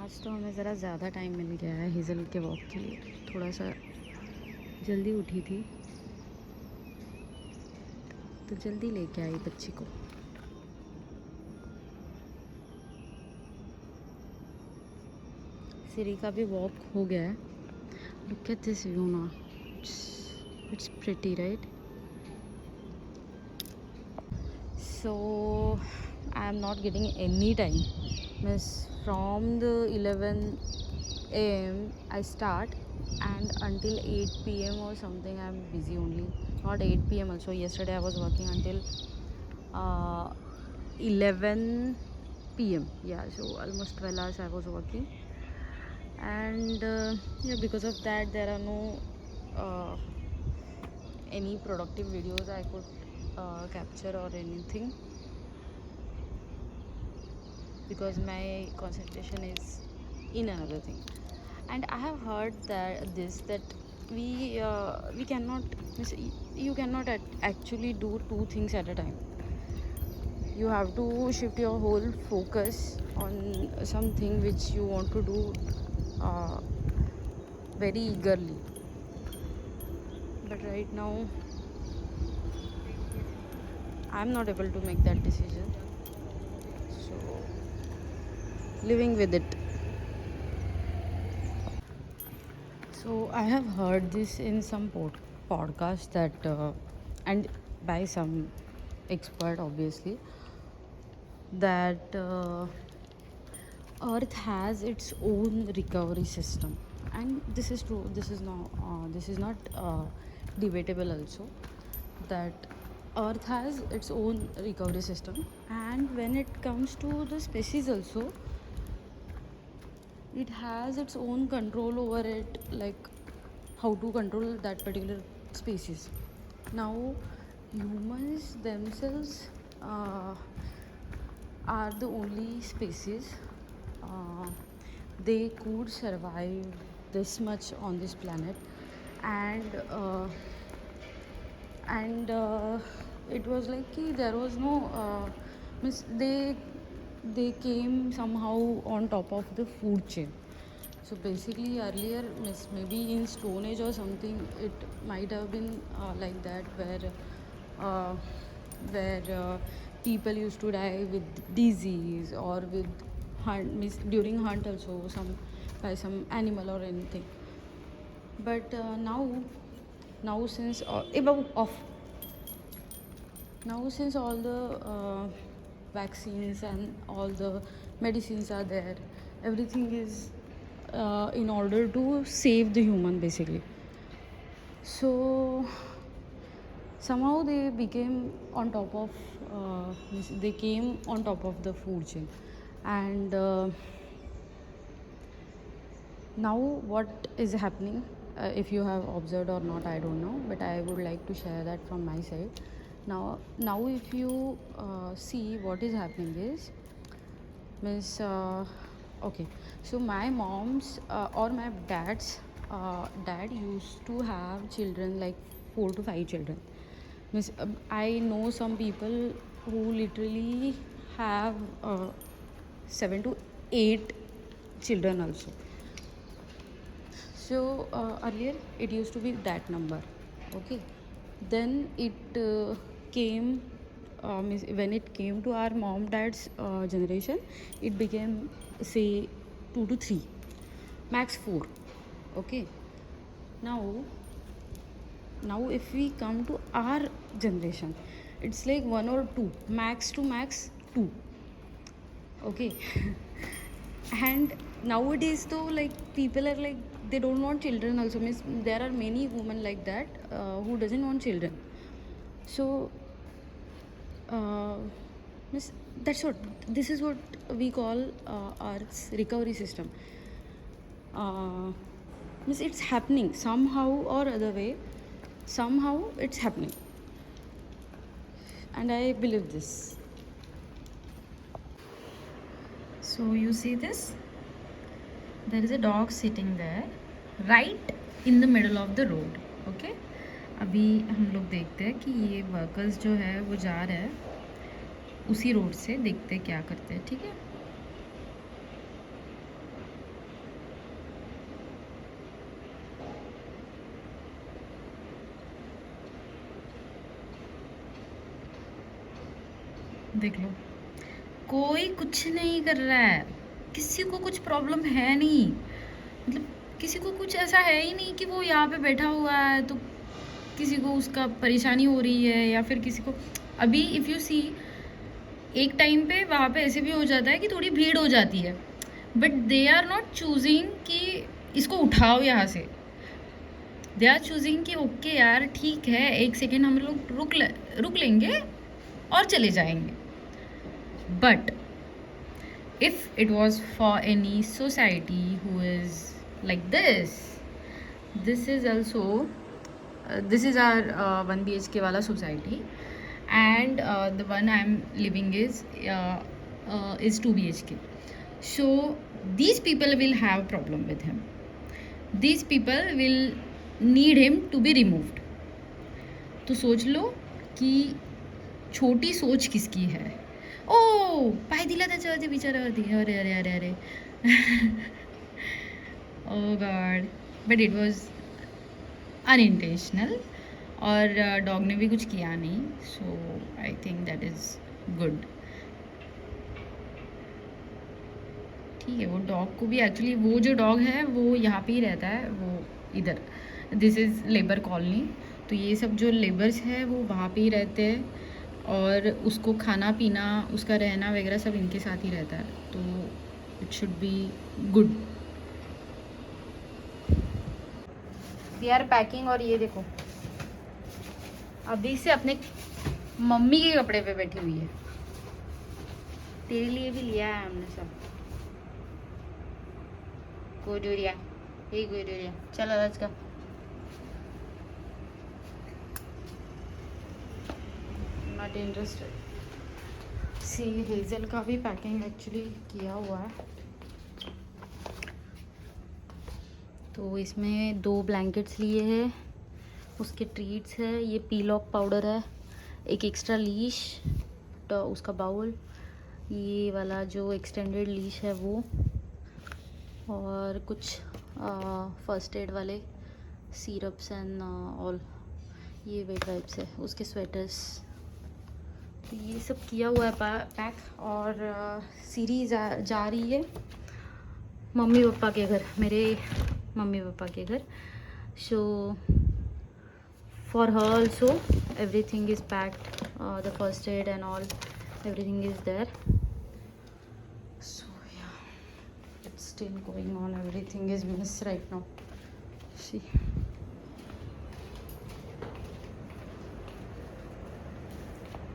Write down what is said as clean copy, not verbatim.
आज तो हमें ज़रा ज़्यादा टाइम मिल गया है हेज़ल के वॉक के लिए। थोड़ा सा जल्दी उठी थी तो जल्दी लेके आई बच्ची को। सिरी का भी वॉक हो गया है। लुक एट दिस व्यू ना, it's pretty right. So I am not getting any time. Means from the 11 a.m. I start and until 8 p.m. or something I am busy only. Not 8 p.m. also. Yesterday I was working until 11 p.m. Yeah, so almost 12 hours I was working. And yeah, because of that there are no uh, any productive videos I could capture or anything, because my concentration is in another thing. And I have heard that we cannot, you cannot actually do two things at a time. You have to shift your whole focus on something which you want to do uh, very eagerly. But right now I am not able to make that decision, so living with it. So I have heard this in some podcast that, and by some expert obviously, that Earth has its own recovery system, and this is true. This is not debatable. Also, that Earth has its own recovery system, and when it comes to the species, also it has its own control over it, like how to control that particular species. Now humans themselves are the only species uh, they could survive this much on this planet. And it was like there was no means they came somehow on top of the food chain. So basically earlier, maybe in Stone Age or something, it might have been like that, uh, where people used to die with disease or with hunt, during hunt also, some by some animal or anything. But now since off now since all the vaccines and all the medicines are there, everything is in order to save the human basically. So somehow they became on top of they came on top of the food chain. And now what is happening, if you have observed or not I don't know, but I would like to share that from my side. Now if you see what is happening is, means okay, so my mom's or my dad's dad used to have children, like 4 to 5 children. Means I know some people who literally have 7 to 8 children also. So earlier it used to be that number, okay. Then it came, when it came to our mom dad's generation, it became say 2 to 3, max 4, okay. Now if we come to our generation, it's like 1 or 2, max to max 2, okay. And nowadays though, like people are like they don't want children also. Means there are many women like that who doesn't want children. So uh, means that's what, this is what we call Earth's recovery system. uh, Means it's happening somehow or other way, somehow it's happening, and I believe this. So you see this? There is a dog sitting there, right in the middle of the road. Okay? अभी हम लोग देखते हैं कि ये workers जो है वो जा रहे हैं उसी रोड से, देखते क्या करते हैं, ठीक है? देख लो, कोई कुछ नहीं कर रहा है, किसी को कुछ प्रॉब्लम है नहीं, मतलब किसी को कुछ ऐसा है ही नहीं कि वो यहाँ पे बैठा हुआ है तो किसी को उसका परेशानी हो रही है, या फिर किसी को अभी इफ़ यू सी एक टाइम पे वहाँ पे ऐसे भी हो जाता है कि थोड़ी भीड़ हो जाती है, but they are not choosing कि इसको उठाओ यहाँ से, दे आर चूजिंग कि ओके यार ठीक है, एक सेकेंड हम लोग रुक लेंगे और चले जाएंगे. But if it was for any society who is like this is also this is our 1 BHK wala society, and the one I'm living is 2 BHK. So these people will have problem with him, these people will need him to be removed. तो सोच लो कि छोटी सोच किसकी है. ओ पाय दिला त्याच्यावरती बिचारावरती, अरे अरे अरे अरे. Oh god, but it was unintentional, और डॉग ने भी कुछ किया नहीं, so I think that is good. ठीक है, वो डॉग को भी एक्चुअली, वो जो डॉग है वो यहाँ पे ही रहता है, वो इधर, दिस इज़ लेबर कॉलोनी, तो ये सब जो लेबर्स है वो वहाँ पे ही रहते हैं, और उसको खाना पीना, उसका रहना वगैरह सब इनके साथ ही रहता है, तो it should be good. We are packing, और ये देखो अभी से अपने मम्मी के कपड़े पे बैठी हुई है. तेरे लिए भी लिया है हमने सब. गुडूरिया, हे गुडूरिया, चलो let's go. Not interested. See Hazel का भी पैकिंग एक्चुअली किया हुआ है, तो इसमें 2 ब्लैंकेट्स लिए हैं, उसके ट्रीट्स है, ये पीलॉक पाउडर है, एक एक्स्ट्रा लीश, तो उसका बाउल, ये वाला जो एक्सटेंडेड लीश है वो, और कुछ फर्स्ट एड वाले सिरप्स एंड ऑल, ये वेट वाइप्स है, उसके स्वेटर्स, तो ये सब किया हुआ है पैक. और सीरी जा रही है मम्मी पापा के घर, मेरे मम्मी पापा के घर. So for her also everything is packed, the first aid and all, everything is there. So ya, it's still going on, everything is miss right now. C